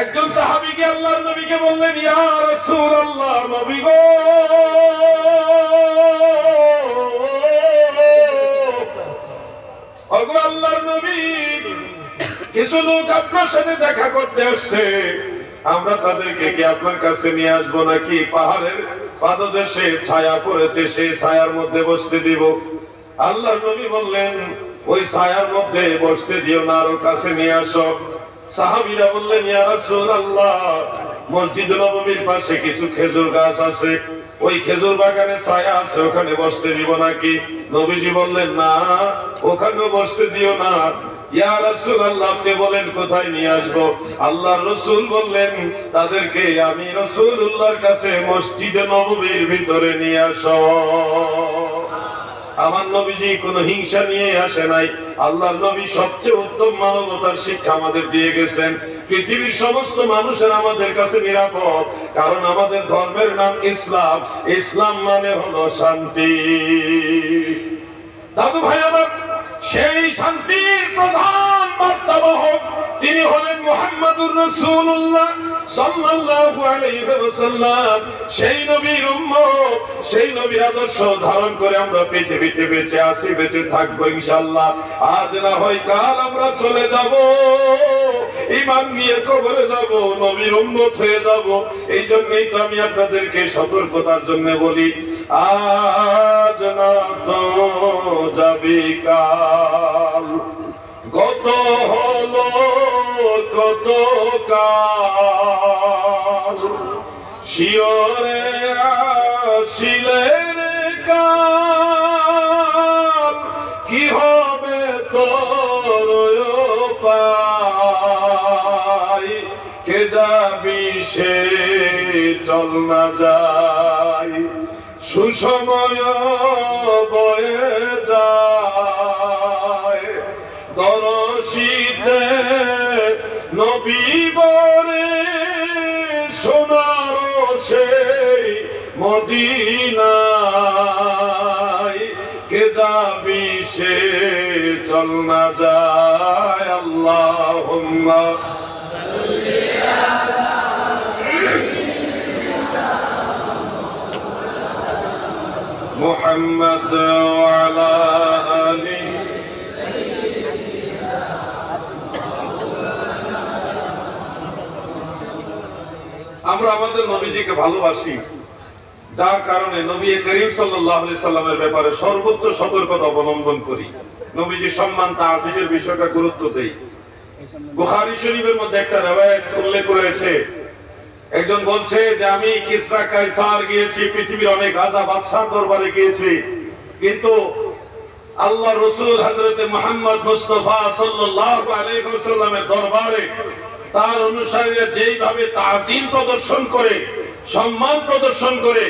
একজন সাহাবীকে আল্লাহর নবীকে বললেন, ইয়া রাসূলুল্লাহ, নবী গো, ওগো আল্লাহর নবী, কিছু লোক আপনার সাথে দেখা করতে আসছে, আমরা তাদেরকে কি আপনার কাছে নিয়ে আসবো নাকি পাহাড়ের পাদদেশে ছায়া পড়েছে, সেই ছায়ার মধ্যে বসতে দিব? আল্লাহর নবী বললেন, ওই ছায়ার মধ্যে বসতে দিও না, আরো কাছে নিয়ে আসো। সাহাবীরা বললেন, ইয়া রাসূলুল্লাহ, মসজিদ নববীর পাশে কিছু খেজুর গাছ আছে, ওই খেজুর বাগানে ছায়া আছে, ওখানে বসতে দিব নাকি? নবীজি বললেন, না, ওখানে বসতে দিও না। ইয়া রাসূলুল্লাহ, আপনি বলেন কোথায় নিয়ে আসবো? আল্লাহর রাসূল বললেন, তাদেরকে আমি রাসূলুল্লাহর কাছে মসজিদে নববীর ভিতরে নিয়ে আসো। আমার নবীজি কোনো হিংসা নিয়ে আসে নাই। আল্লাহর নবী সবচেয়ে উত্তম মানবতার শিক্ষা আমাদের দিয়ে গেছেন। পৃথিবীর সমস্ত মানুষের আমাদের কাছে নিরাপদ, কারণ আমাদের ধর্মের নাম ইসলাম। ইসলাম মানে হলো শান্তি। দাদু ভাই আমার, সেই শান্তির প্রধান বার্তাবাহক তিনি হলেন মুহাম্মদুর রাসূলুল্লাহ সাল্লাল্লাহু আলাইহি ওয়াসাল্লাম। সেই নবীর উম্মত, সেই নবীর আদর্শ ধারণ করে আমরা পৃথিবীতে বেঁচে আছি, বেঁচে থাকবো ইনশাআল্লাহ। আজ না হয় কাল আমরা চলে যাব, ঈমান নিয়ে কবরে যাব, নবীর উম্মত হয়ে যাব। এই জন্যই তো আমি আপনাদেরকে সতর্কতার জন্য বলি, আজ না তো যাবি কাল, কত হলো কত কাল, শিওরে আসিলেন কাল, কি হবে তোর উপায়, কে যাবি সে চল না যায়, সুসময় বয়ে যায়, দরশীতে নবী বরে সোনার সেই মদিনায়, কে যাবি সে চল না যায়। আল্লাহুম্মা সাল্লি আলা মুহাম্মদ ওয়া আলা আলি। আমরা আমাদের নবীজিকে ভালোবাসি, যার কারণে নবী করিম সাল্লাল্লাহু আলাইহি সাল্লামের ব্যাপারে সর্বোচ্চ সতর্কতা অবলম্বন করি। নবীজির সম্মান তাআযীমের বিষয়টা গুরুত্ব দেই। বুখারী শরীফের মধ্যে একটা riwayat উল্লেখ রয়েছে, একজন বলছে যে আমি কিসরা কায়সার গিয়েছি, পৃথিবীর অনেক রাজা বাদশার দরবারে গিয়েছি, কিন্তু আল্লাহ রাসূল হযরত মুহাম্মদ মুস্তাফা সাল্লাল্লাহু আলাইহি ওয়াসাল্লামের দরবারে তার অনুসারীরা যেইভাবে তাজিম প্রদর্শন করে, সম্মান প্রদর্শন করে,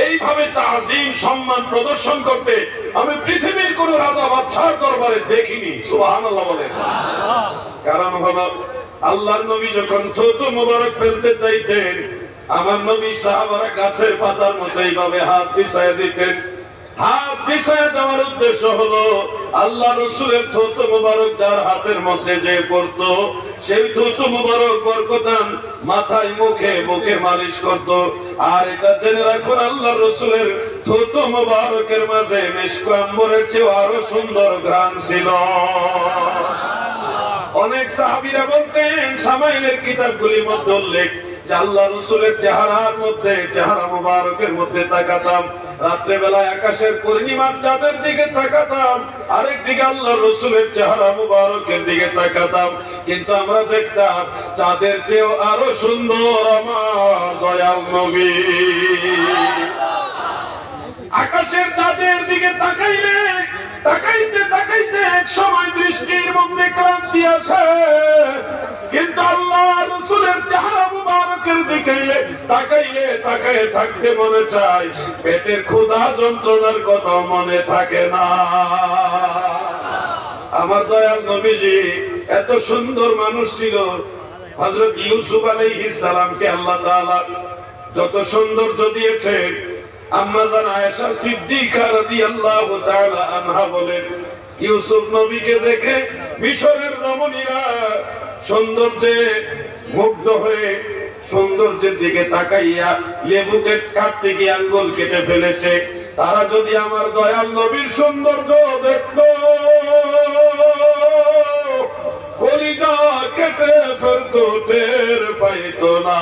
এইভাবে তাজিম সম্মান প্রদর্শন করতে আমি পৃথিবীর কোন রাজা বাদশার দরবারে দেখিনি। সুবহানাল্লাহ বলেন। কারণ হলো আল্লাহর নবী যখন থুতু মুবারক ফেলতে চাইতেন, আমার নবী সাহাবারা গাছের পাতার মতো এইভাবে হাত বিছায়া দিতেন। হাত বিছায়া দেওয়ার উদ্দেশ্য হলো আল্লাহ রাসূলের থুতু মুবারক যার হাতের মধ্যে যে পড়তো, সেই থুতু মুবারক বরকতান মাথায় মুখে মুখে মালিশ করত। আর এটা জেনে রাখুন, আল্লাহ রাসূলের থুতু মুবারকের মাঝে মিশক আম্বরের চেয়ে আরো সুন্দর ঘ্রাণ ছিল। অনেক সাহাবীরা বলতেন, শামাইলের কিতাবগুলির মধ্যে উল্লেখ যে আল্লাহ রাসূলের চেহারার মধ্যে, চেহারা মুবারকের মধ্যে তাকাতাম, রাত্রে বেলায় আকাশের পূর্ণিমার চাঁদের দিকে তাকাতাম, আরেক দিকে আল্লাহ রাসূলের চেহারা মুবারকের দিকে তাকাতাম, কিন্তু আমরা দেখতাম চাঁদের চেয়েও আরো সুন্দর আমার দয়াল নবী। আকাশের চাঁদের দিকে তাকাইলে তাকাইতে তাকাইতে এক সময় দৃষ্টির মধ্যে ক্লান্তি আসে, কিন্তু আল্লাহ রাসূলের চেহারা মুবারকের দিকে তাকাইলে তাকায় থাকতে মনে চায়, পেটের ক্ষুধা যন্ত্রণার কথা মনে থাকে না। আমার দয়াল নবীজি এত সুন্দর মানুষ ছিল। হযরত ইউসুফ আলাইহিস সালামকে আল্লাহ তাআলা যত সৌন্দর্য দিয়েছেন, আম্মা জান আয়েশা সিদ্দিকা রাদিয়াল্লাহু তাআলা আনহা বলেন, ইউসুফ নবীকে দেখে মিশরের রমণীরা সৌন্দর্যে মুগ্ধ হয়ে সৌন্দর্যের দিকে তাকাইয়া লেবুকে কাটতে গিয়ে আঙ্গুল কেটে ফেলেছে। তারা যদি আমার দয়াল নবীর সৌন্দর্য দেখত, কলিজা কেটে ফেলতো, টের পাইতো না।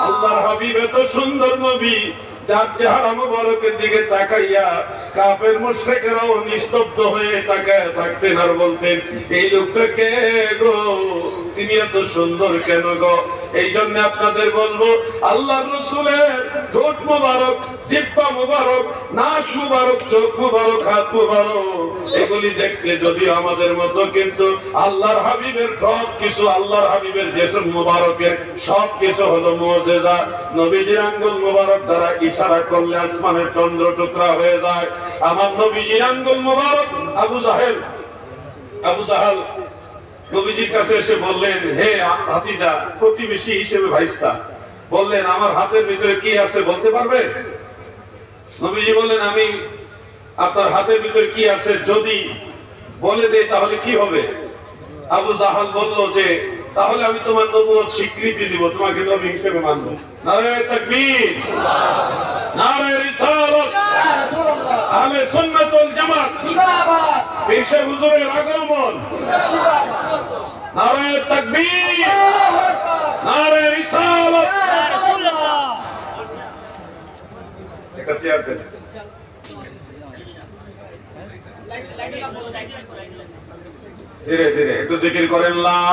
আল্লাহর হাবিব এত সুন্দর নবী, যার চেহারা মুবারকের দিকে তাকাইয়া কাফের মুশরিকরাও নিস্তব্ধ হয়ে তাকায় থাকতেন আর বলতেন, এই লোকটা কে গো, তিনি এত সুন্দর কেন গো? এই জন্য আপনাদের বলবো, আল্লাহর রাসূলের ঠোঁট মুবারক, জিহ্বা মুবারক, নাক মুবারক, চোখ মুবারক, হাত মুবারক, এগুলি দেখতে যদিও আমাদের মতো, কিন্তু আল্লাহর হাবিবের সব কিছু, আল্লাহর হাবিবের জিসম মুবারকের সব কিছু হলো মুজিজা। নবীজির আঙ্গুল মুবারক দ্বারা ইশারা করলে আসমানের চন্দ্র টুকরা হয়ে যায়। আমার নবীজির আঙ্গুল মুবারক আবু জাহাল নবীজির কাছে এসে বললেন, হে ভাতিজা, প্রতিবেশী হিসেবে ভাইস্তা, বললেন আমার হাতের ভিতরে কি আছে বলতে পারবে? নবীজি বললেন, আমি আপনার হাতের ভিতরে কি আছে যদি বলে দেই তাহলে কি হবে? আবু জাহাল বলল যে, তাহলে আমি তোমার নবুয়ত স্বীকৃতি দিব, তোমাকে নবী হিসেবে মানব। নারে তাকবীর, নারে রিসালাত, আহলে সুন্নাত ওয়াল জামাত জিন্দাবাদ, পেশে হুজুরের আগমন, নারে তাকবীর, নারে রিসালাত। একটা চেয়ার দেন। ধীরে ধীরে একটু জিকির করেন, লা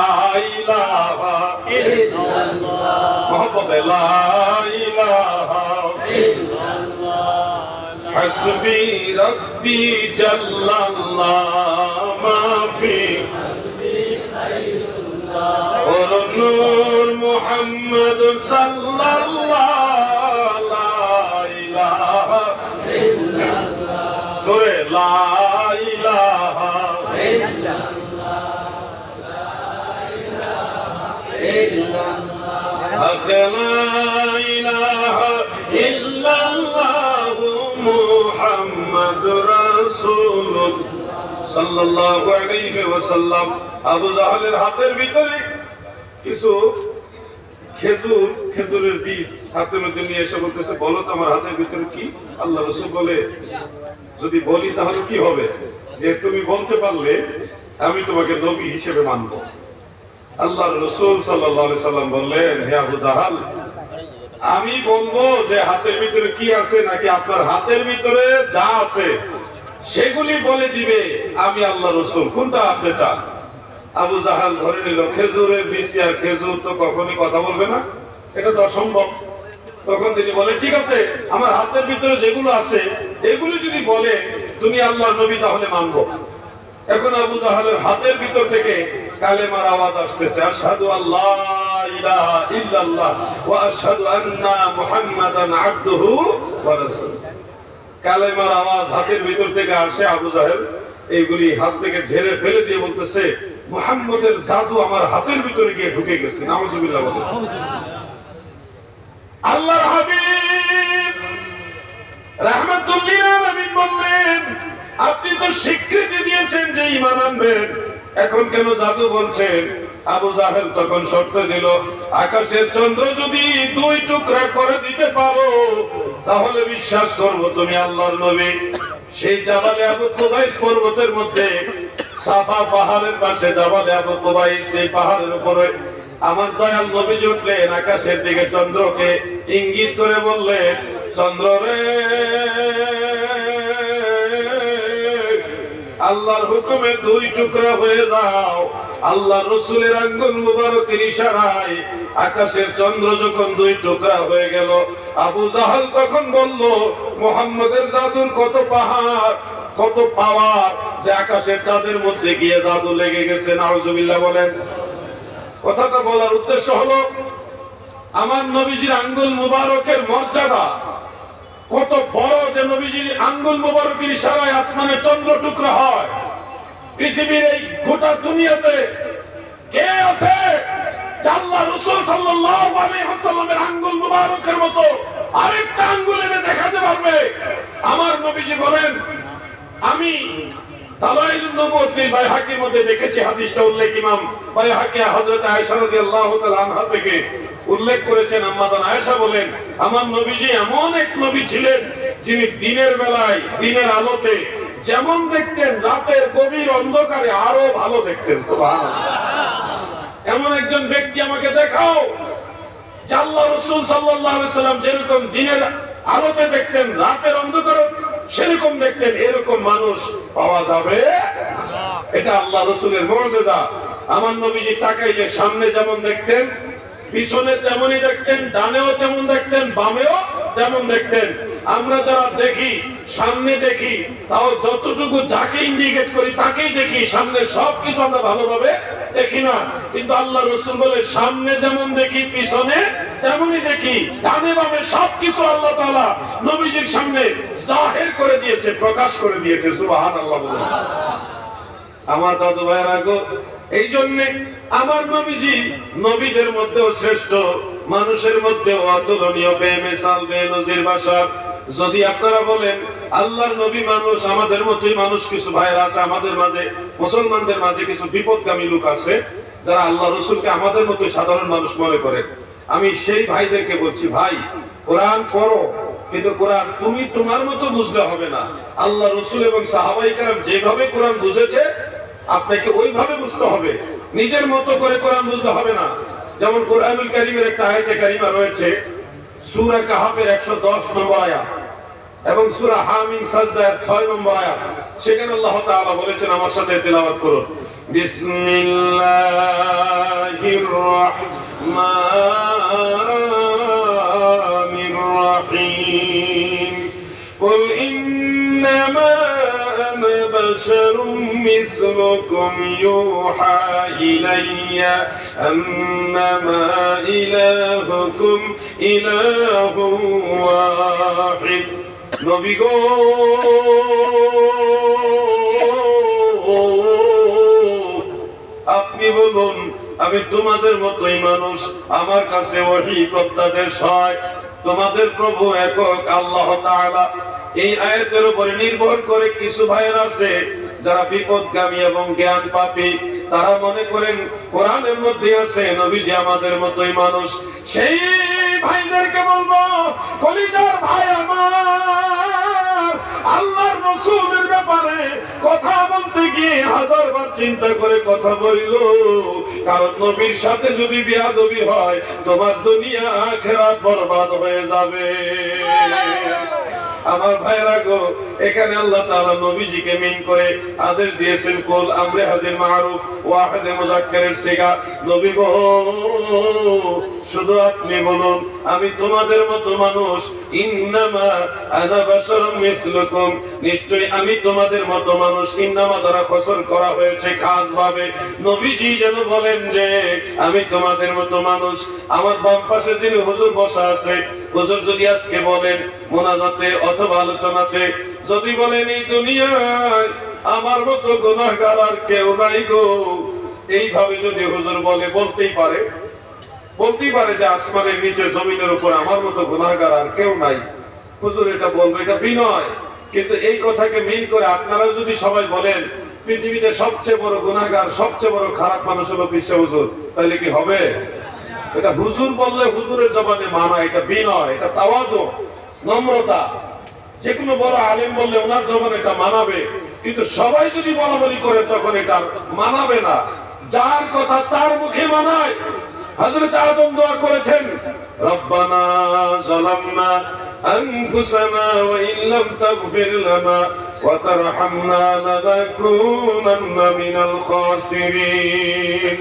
ইলাহা ইল্লাল্লাহ, মুহাম্মাদুর লা ইলাহা ইল্লাল্লাহ, হাসবি রাব্বি জাল্লাল্লাহ, মাফি কলবি খায়রুল্লাহ, ওর নূর মুহাম্মদ সাল্লাল্লাহ, লা ইলাহা ইল্লাল্লাহ, জোরে লা ইলাহা ইল্লাল্লাহ, সাল্লাল্লাহু আলাইহি ওয়াসাল্লাম। আবু জাহলের হাতের ভিতরে কিছু খেজুরের বীজ হাতের মধ্যে নিয়ে এসে বলতেছে, বলো তো আমার হাতের ভিতরে কি? আল্লাহ রাসূল বলে, যদি বলি তাহলে কি হবে? যে তুমি বলতে পারলে আমি তোমাকে নবী হিসেবে মানব। আল্লাহর রাসূল সাল্লাল্লাহু আলাইহি সাল্লাম বললেন, হে আবু জাহাল, আমি বলবো যে হাতের ভিতরে কি আছে, নাকি আপনার হাতের ভিতরে যা আছে সেগুলি বলে দিবে আমি আল্লাহর রাসূল, কোনটা আপনি চান? আবু জাহাল ধরে নিল খেজুরের বীজ, আর খেজুর তো কখনই কথা বলবে না, এটা তো অসম্ভব। তখন তিনি বলে, ঠিক আছে, আমার হাতের ভিতরে যেগুলো আছে এগুলো যদি বলে তুমি আল্লাহর নবী তাহলে মানবো। এখন আবু জাহালের হাতের ভিতর থেকে কালেমার আওয়াজ আসতেছে, আশহাদু আল্লা ইলাহা ইল্লাল্লাহ ওয়া আশহাদু আন্না মুহাম্মাদান আবদুহু ওয়া রাসূলুহু। কালেমার আওয়াজ হাতের ভিতর থেকে আসে। আবু জাহেল এইগুলি হাত থেকে ঝেড়ে ফেলে দিয়ে বলতেছে, মুহাম্মদের জাদু আমার হাতের ভিতরে গিয়ে ঢুকে গেছে। নাউযুবিল্লাহ। আল্লাহর হাবিব রাহমাতুল লিল আলামিন বললেন, আপনি তো স্বীকৃতি দিয়েছেন যে ঈমান আনবেন, এখন কেন জাদু বলছেন? আবু জাহেল তখন শর্ত দিল, আকাশের চন্দ্র যদি দুই টুকরা করে দিতে পারো তাহলে বিশ্বাস করব তুমি আল্লাহর নবী। সেই জাবালে আবু কুবাইস পর্বতের মধ্যে, সাফা পাহাড়ের পাশে জাবালে আবু কুবাইস, সেই পাহাড়ের উপরে আমার দয়াল নবী উঠলেন, আকাশের দিকে চন্দ্রকে ইঙ্গিত করে বললেন, চন্দ্র রে, আল্লাহর হুকুমে দুই টুকরা হয়ে যাও। আল্লাহ রাসূলের আঙ্গুল মুবারকের ইশারায় আকাশের চন্দ্র যখন দুই টুকরা হয়ে গেল, আবু জাহাল তখন বলল, মুহাম্মদের জাদুর কত পাহাড়, কত পাওয়ার, যে আকাশের চাঁদের মধ্যে গিয়ে জাদু লেগে গেছে। নাউযুবিল্লাহ বলেন। কথাটা বলার উদ্দেশ্য হলো, আমার নবীজির আঙ্গুল মুবারকের মর্যাদা কত বড়, যে নবীজির আঙ্গুল মুবারকের ইশারায় আসমানে চন্দ্র টুকরা হয়। পৃথিবীর এই গোটা দুনিয়াতে কে আছে যে আল্লাহ রাসূল সাল্লাল্লাহু আলাইহি ওয়াসাল্লামের আঙ্গুল মুবারকের মতো আরেকটা আঙ্গুল এনে দেখাতে পারবে? আমার নবীজি বলেন, আমি দালাইলুন নবুওয়াতির বাইহাকির মধ্যে দেখেছি হাদিসটা উল্লেখ ইমাম বাইহাকি হযরত আয়েশা রাদিয়াল্লাহু তাআলা আনহা থেকে উল্লেখ করেছেন। আম্মা জান আয়েশা বলেন, আমার নবীজি এমন এক নবী ছিলেন যিনি দিনের বেলায় দিনের আলোতে যেমন দেখতেন রাতের গভীর অন্ধকারে আরো ভালো দেখতেন। সুবহানাল্লাহ। এমন একজন ব্যক্তি আমাকে দেখাও যে আল্লাহ রাসূল সাল্লাল্লাহু আলাইহি সাল্লাম যেরকম দিনের আলোতে দেখতেন রাতের অন্ধকারে সেরকম দেখতেন, এরকম মানুষ পাওয়া যাবে? এটা আল্লাহ রাসূলের মুজিজা। আমার নবীজি তাকাইলে সামনে যেমন দেখতেন পিছনে তেমনই দেখতেন, ডানেও তেমন দেখতেন, বামেও তেমন দেখতেন। আমরা যারা দেখি সামনে দেখি তাও যতটুকু যাকে ইন্ডিকেট করি তাকেই দেখি, সামনে সবকিছু আমরা ভালোভাবে দেখি না। কিন্তু আল্লাহ রাসূল বলে সামনে যেমন দেখি পিছনে তেমনই দেখি, ডানে বামে সবকিছু আল্লাহ তাআলা নবীজির সামনে জাহির করে দিয়েছে, প্রকাশ করে দিয়েছে। সুবহানাল্লাহ বলে আমার দাদু ভাইয়েরা গো, এই জন্য আমার নবীজি নবীদের মধ্যেও শ্রেষ্ঠ, মানুষের মধ্যেও অতুলনীয়, বেমিসাল বেনজির বাশার। যদি আপনারা বলেন আল্লাহর নবী মানুষ, আমাদের মতোই মানুষ কিছু ভাইয়েরা আছে আমাদের মাঝে, মুসলমানদের মাঝে কিছু বিপদগামী লোক আছে যারা আল্লাহ রাসূলকে আমাদের মতোই সাধারণ মানুষ মনে করে। আমি সেই ভাইদেরকে বলছি, ভাই কোরআন পড়ো, কিন্তু কোরআন তুমি তোমার মতো বুঝলে হবে না। আল্লাহ রাসূল এবং সাহাবায়ে কেরাম যেভাবে কোরআন বুঝেছে আপনাকে ওইভাবে বুঝতে হবে, নিজের মতো করে কোরআন বুঝতে হবে না। যেমন কোরআনুল কারীমের একটা আয়াতে কারিমা রয়েছে সূরা কাহাফের 110 নম্বর আয়াত এবং সূরা হামিম সাজদার 6 নম্বর আয়াত। সেখানে আল্লাহ তাআলা বলেছেন, আমার সাথে তেলাওয়াত করুন, বিসমিল্লাহির রাহমানির রাহিম কুল ইন্নামা আনা বাশারুম মিসলুকুম ইউহা ইলাইয়া আন্নামা ইলাহুকুম ইলাহুন ওয়াহিদ। নবী গো, আপনি বলুন আমি তোমাদের মতোই মানুষ, আমার কাছে ওহী প্রত্যাদেশ হয়, তোমাদের প্রভু একক আল্লাহ তাআলা। এই আয়াতের উপরে নির্ভর করে কিছু ভাইয়ের আছে যারা বিপদগামী এবং জ্ঞান পাপী, তারা মনে করেন কোরআনের মধ্যে আছে নবীজি আমাদের মতোই মানুষ। সেই ভাইদেরকে বলবো, কলিজার ভাই আমার, আল্লাহর রাসূলের ব্যাপারে কথা বলতে গিয়ে হাজারবার চিন্তা করে কথা বললো, কারণ নবীর সাথে যদি বেয়াদবি হয় তোমার দুনিয়া আখিরাত বরবাদ হয়ে যাবে। আমার ভাইরা গো, এখানে আল্লাহ তাআলা নবীজিকে মিন করে আদেশ দিয়েছেন, কুল আমরে হাজির মারুফ ওয়াহিদে মুযাক্কারের সিগা। নবী গো, শুধু আপনি বলুন আমি তোমাদের মতো মানুষ, ইন্নামা আনা বাশারুম মিসলুকুম, নিশ্চয়ই আমি তোমাদের মতো মানুষ। ইন্নামা দ্বারা ফসল করা হয়েছে খাস ভাবে। নবীজি যেন বলেন যে আমি তোমাদের মতো মানুষ। আমার বাম পাশে যিনি হুজুর বসা আছে, হুজুর যদি আজকে বলেন মুনাজাতে অথবা আলোচনাতে যদি বলেন এই দুনিয়ায় আমার মতো গুনাহগার আর কেউ নাই গো, এইভাবে যদি হুজুর বলে, বলতেই পারে যে আসমানের নিচে জমিনের উপর আমার মতো গুনাহগার আর কেউ নাই, হুজুর এটা বলবে, এটা বিনয়। কিন্তু এই কথাকে মিন করে আপনারা যদি সবাই বলেন পৃথিবীতে সবচেয়ে বড় গুনাহগার সবচেয়ে বড় খারাপ মানুষ হলো বিশ্ব হুজুর, তাহলে কি হবে? এটা হুজুর বললে হুজুরের জবানে মানা, এটা বিনয়, এটা তাওয়াদু, নম্রতা। যে কোনো বড় আলেম বললে ওনার জবানে এটা মানাবে, কিন্তু সবাই যদি বলাবলি করে তখন এটা মানাবে না। যার কথা তার মুখে মানায়। হযরত আদম দোয়া করেছেন, রব্বানা যালামনা আনফুসানা ওয়া ইন লাম তাগফির লানা ওয়া তারহামনা লানাকুনান্না মিনাল খাসিরিন।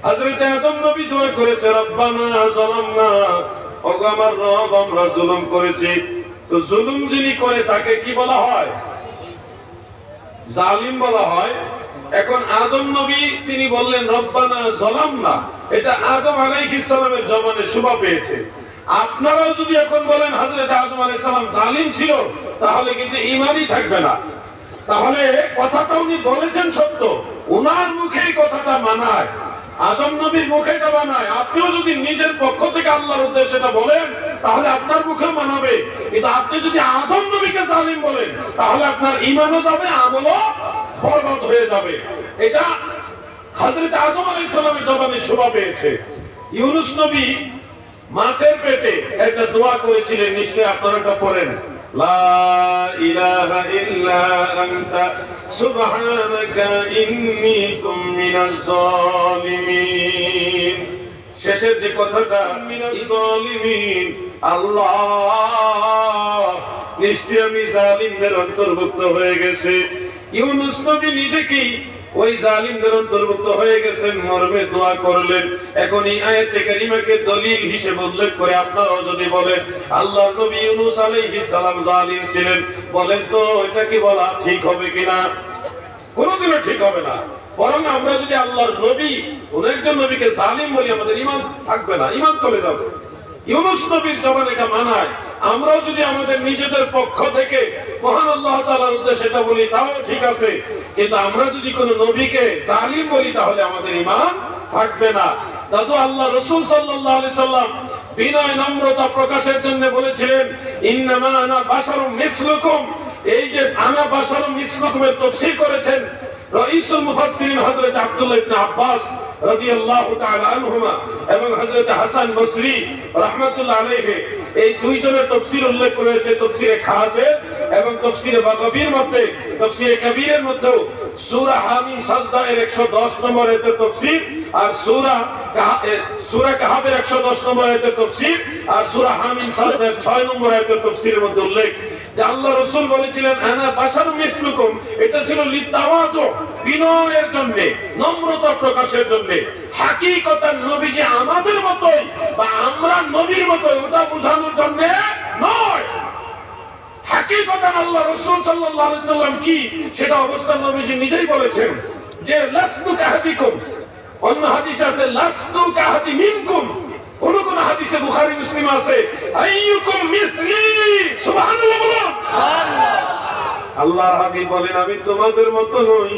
হযরত আদম নবী দোয়া করেছে, রব্বানা যালামনা, ওগো আমার রব আমরা জুলুম করেছি। তো জুলুম যিনি করে তাকে কি বলা হয়? জালিম বলা হয়। এখন আদম নবী তিনি বললেন রব্বানা যালামনা, এটা আদম আলাইহিস সালামের জবানে শোভা পেয়েছে। আপনারাও যদি এখন বলেন হযরত আদম আলাইহিস সালাম জালিম ছিল, তাহলে কিন্তু ঈমানই থাকবে না। তাহলে কথাটা উনি বলেছেন সত্য, ওনার মুখেই কথাটা মানায়, আদম নবীর মুখে এটা মানায়। আপনিও যদি নিজের পক্ষ থেকে আল্লাহর উদ্দেশ্যে এটা বলেন তাহলে আপনার মুখে মানাবে। কিন্তু আপনি যদি আদম নবীকে জালিম বলেন তাহলে আপনার ঈমানও যাবে, আমলও বরবাদ হয়ে যাবে। এটা হযরত আদম আলাইহিস সালামের জবানে শোভা পেয়েছে। ইউনূস নবী মাছের পেটে একটা দোয়া করেছিলেন, নিশ্চয়ই আপনারা এটা পড়েন, লা ইলাহা ইল্লা আনতা সুবহানাকা ইন্নী কুনতু মিনাজ জালিমিন। শেষের যে কথাটা, মিনাজ জালিমিন, আল্লাহ নিশ্চয় আমি জালিমদের অন্তর্ভুক্ত হয়ে গেছে। ইউনূস নবী নিজেকেই ওই জালিমদের অন্তর্ভুক্ত হয়ে গেছেন মর্মে দোয়া করলেন। এখন এই আয়াতে কারিমাকে দলিল হিসেবে উল্লেখ করে আপনারাও যদি বলেন আল্লাহর নবী ইউনূস আলাইহিস সালাম জালিম ছিলেন, বলেন তো এটা কি বলা ঠিক হবে কিনা? কোনোদিনও ঠিক হবে না। বরং আমরা যদি আল্লাহর নবী কোন একজন নবীকে জালিম বলি, আমাদের ঈমান থাকবে না, ঈমান চলে যাবে। ইউনূস নবীর জবান এটা মানায়। আমরাও যদি আমাদের নিজেদের পক্ষ থেকে মহান আল্লাহ তাআলার উদ্দেশ্যে এটা বলি তাও ঠিক আছে, কিন্তু আমরা যদি কোন নবীকে জালিম বলি তাহলে আমাদের ঈমান থাকবে না। দাদু আল্লাহ রাসূল সাল্লাল্লাহু আলাইহি সাল্লাম বিনয় নম্রতা প্রকাশের জন্য বলেছিলেন, ইন্নামা আনা বাশারুম মিসলুকুম। এই যে আনা বাশারুম মিসলুকুমের তাফসীর করেছেন রাইসুল মুফাসসিরিন হযরত আব্দুল্লাহ ইবনে আব্বাস রাদিয়াল্লাহু তাআলা আনহুমা এবং হযরত হাসান বসরি রাহমাতুল্লাহ আলাইহি। এই দুইজনের তাফসীর উল্লেখ করেছে তাফসীরে খাজে এবং তাফসীরে বাগাবীর মধ্যে। তাফসীরে কবীরের মধ্যে সূরা হামিম সাজদা এর 110 নম্বর আয়াতের তাফসীর, আর সূরা কাহাফের 110 নম্বর আয়াতের তাফসীর, আর সূরা হামিম সাজদা 6 নম্বর আয়াতের তাফসীরের মধ্যে উল্লেখ যে আল্লাহ রাসূল বলেছিলেন আনা বাশারুম মিসলুকুম। এটা ছিল লিতাওয়াদু, বিনয়ের জন্য, নম্রতা প্রকাশের জন্য। হাকিকতান নবীজি আমাদের মতই বা আমরা নবীর মতই ওটা বোঝানোর জন্য নয়। হাকিকতান আল্লাহ রাসূল সাল্লাল্লাহু আলাইহি সাল্লাম কি সেটা অবস্থান নবীজি নিজেই বলেছেন যে লাস্তু কাহাদিকুম। অন্য হাদিসে আছে লাস্তু কাহাদি মিনকুম। কোন কোন হাদিসে বুখারী মুসলিম আছে আইয়ুকুম মিসলি। সুবহানাল্লাহ বলুন। আল্লাহর হাবিব বলেন আমি তোমাদের মতো নই।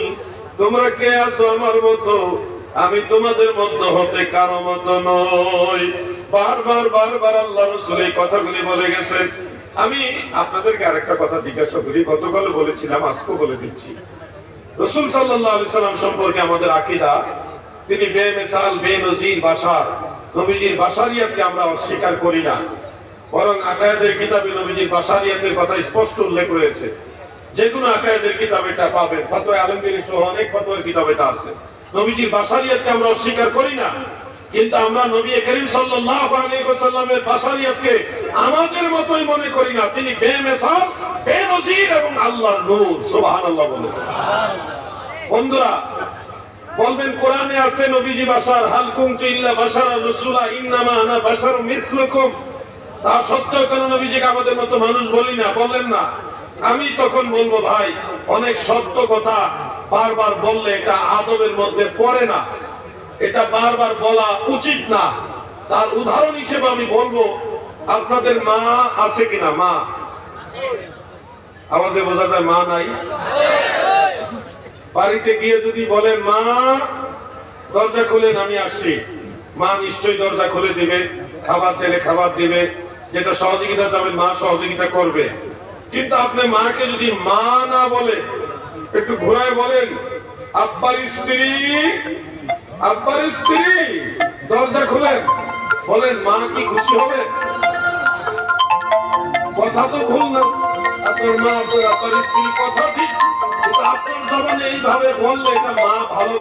তোমরা কে আছো আমার মতো? আমি তোমাদের মধ্যে হতে কারো মতো নই। বারবার বারবার আল্লাহ রাসূল এই কথাগুলি বলে গেছেন। আমি আপনাদেরকে আরেকটা কথা জিজ্ঞাসা করি, গতকাল বলেছিলাম আজকেও বলে দিচ্ছি। রাসূল সাল্লাল্লাহু আলাইহি সাল্লাম সম্পর্কে আমাদের আকীদা, তিনি বেমিসাল বেনজির বাশার। নবীজির বাশারিয়াতকে আমরা অস্বীকার করি না, বরং আকায়েদের কিতাবে নবীজির বাশারিয়াতের কথা স্পষ্ট উল্লেখ রয়েছে। যে কোনো আকায়েদের কিতাবে এটা পাবেন, ফতোয়া আলমগীর সহ অনেক ফতোয়ার কিতাবে এটা আছে। নবীজির বাশারিয়াতকে আমরা অস্বীকার করি না, কিন্তু আমরা নবী করিম সাল্লাল্লাহু আলাইহি ওয়াসাল্লামের বাশারিয়াতকে আমাদের মতোই মনে করি না। তিনি বেমিসাল বেনজির এবং আল্লাহর নূর। সুবহানাল্লাহ বলুন। বন্ধুরা বলবেন কোরআনে আছে নবীজি বাশার, হাল কুনতু ইল্লা বাশারার রাসূলা ইন্নামা আনা বাশারুম মিসলুকুম। তা সত্ত্বেও কেন নবীজিকে আমাদের মতো মানুষ বলি না? বললেন না। আমি তখন বলবো ভাই অনেক সত্য কথা বারবার বললে এটা আদবের মধ্যে পড়ে না, এটা বারবার বলা উচিত না। তার উদাহরণ হিসেবে আমি বলবো আপনাদের মা আছে কিনা? মা আওয়াজে বোঝা যায় মা নাই? বাড়িতে গিয়ে যদি বলেন মা দরজা খুলেন আমি আসছি, মা নিশ্চয়ই দরজা খুলে দিবে, খাবার চাইলে খাবার দিবে, যেটা সহযোগিতা চাবেন মা সহযোগিতা করবে। কিন্তু আপনি মাকে যদি মা না বলে একটু ঘোরায় বলেন আব্বার স্ত্রী, আব্বার স্ত্রী দরজা খুলেন, বলেন মা কি খুশি হবে? কথা তো ভুল না, আপনার মা আপনার আব্বার স্ত্রী কথা ঠিক, কিন্তু আপনার জবানে এইভাবে বললে এটা মা ভালো